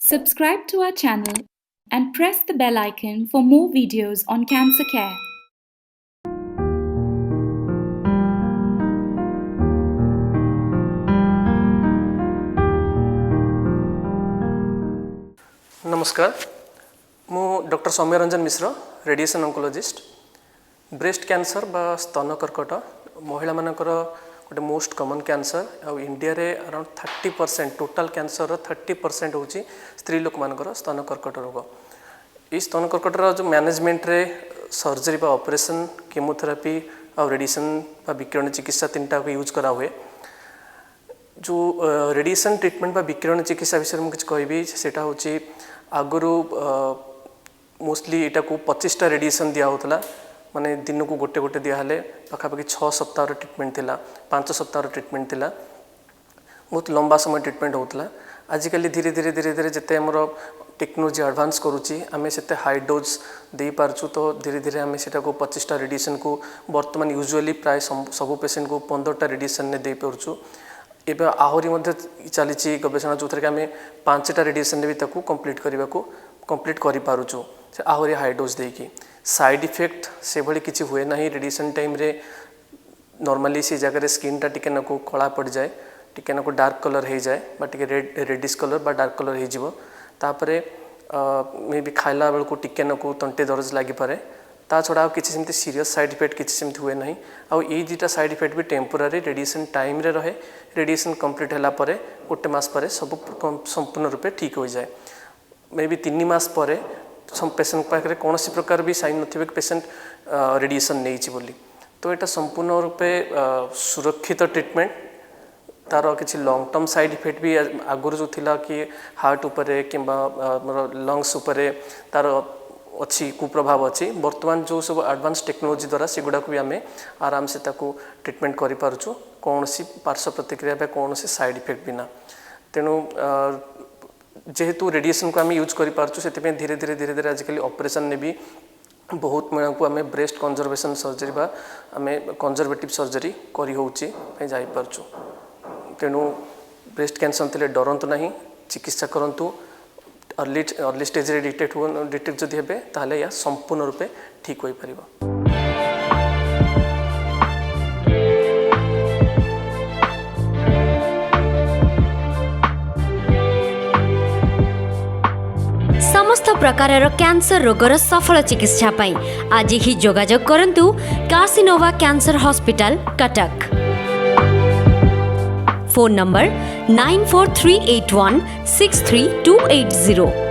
Subscribe to our channel and press the bell icon for more videos on cancer care. नमस्कार मु doctor सौम्य रंजन मिश्र radiation oncologist breast cancer बा स्तन कर्कट महिला मानकर गोटे मोस्ट कॉमन कैंसर आ इंडिया रे अराउंड 30% टोटल कैंसर 30% होची स्त्री लोक मानकर स्तन कर्कट रोग। इस स्तन कर्कट जो मैनेजमेंट रे सर्जरी बा ऑपरेशन केमोथेरापी आ रेडिएशन बा विकिरण चिकित्सा तीनटा को यूज करा हुए। जो रेडिएशन ट्रीटमेंट बा विकिरण चिकित्सा विषय में किसी कहबी सेटा होची आगुरु मोस्टली इटा को 25टा रेडिएशन दिया होतला माने दिन को गोटे गोटे दिया हले पाखापाखि 6 सप्ताह ट्रीटमेंट थिला 5 सप्ताह ट्रीटमेंट थिला बहुत लंबा समय ट्रीटमेंट होतला। आजिकल धीरे धीरे धीरे धीरे जिते हमर टेक्नोलॉजी एडवांस करूची आमे सेते हाई डोज दे पारछु तो धीरे धीरे आमे सेटा को 25टा रेडिएशन को वर्तमान यूजुअली प्राय सब पेशेंट को 15टा रेडिएशन ने दे पारछु। एबे आहरी मध्य चली गवेषणा जो थे आम 5टा रेडिएशन भी ताकू कंप्लीट करि पारुछु से आहरी हाई डोज देकी। साइड इफेक्ट से भली किछि हुए नहीं रेडिएशन टाइम रे नॉर्मली से जगह स्किन टा टिके नको कला पड़ जाए टिके नको डार्क कलर हो जाए बा टिके रेडिश कलर बा डार्क कलर हो जिवो तापरे मे भी खाइला बेल को टिके नको तंटे दर्ज लागि पारे ता छड़ा किसी सेमती सीरियस साइड इफेक्ट किसी सेमती हुए नहीं। आउ ये दुटा साइड इफेक्ट भी टेम्पोरारी रेडिएशन टाइम रे रहे रेडिएशन कंप्लीट होला परे गोटे मास परे सब संपूर्ण रूपे ठीक हो जाए। मे भी 3 मास परे सम पेशेंट पाखे कौन प्रकार भी साइन नथिबे पेशेंट रेडिएशन नहीं बोली तो यहाँ संपूर्ण रूपे सुरक्षित ट्रीटमेंट तार किसी लॉन्ग टर्म साइड इफेक्ट भी आगुरी जो थिला कि हार्ट उपरे किंबा लंग्स उपरे तार अच्छी कुप्रभाव अच्छी वर्तमान जो सब एडवांस टेक्नोलॉजी द्वारा सेगुड़ा को भी आम आराम से ताकू ट्रीटमेंट करि पारुछु कौन सी पार्श्व प्रतिक्रिया कौन सी साइड इफेक्ट बिना। तेणु जेहेतु रेडिएशन को आम यूज करि पारुछु सेति धीरे धीरे धीरे धीरे आजिकल ऑपरेशन ने भी बहुत मेला को आम ब्रेस्ट कंजर्वेशन सर्जरी बा आम कंजर्वेटिव सर्जरी करि होउची जाई पारुछु। तेणु ब्रेस्ट कैंसर थिले डरंतु नहीं चिकित्सा करंतु अर्ली स्टेज रे डिटेक्ट जदि हेबे ताहले या संपूर्ण रूपे ठीक होई परिबो। समस्त प्रकारर कैंसर रोगर सफल चिकित्सा पाई आज ही जोगाजोग करंतु कासिनोवा cancer hospital Cuttack. Phone number 9438163280।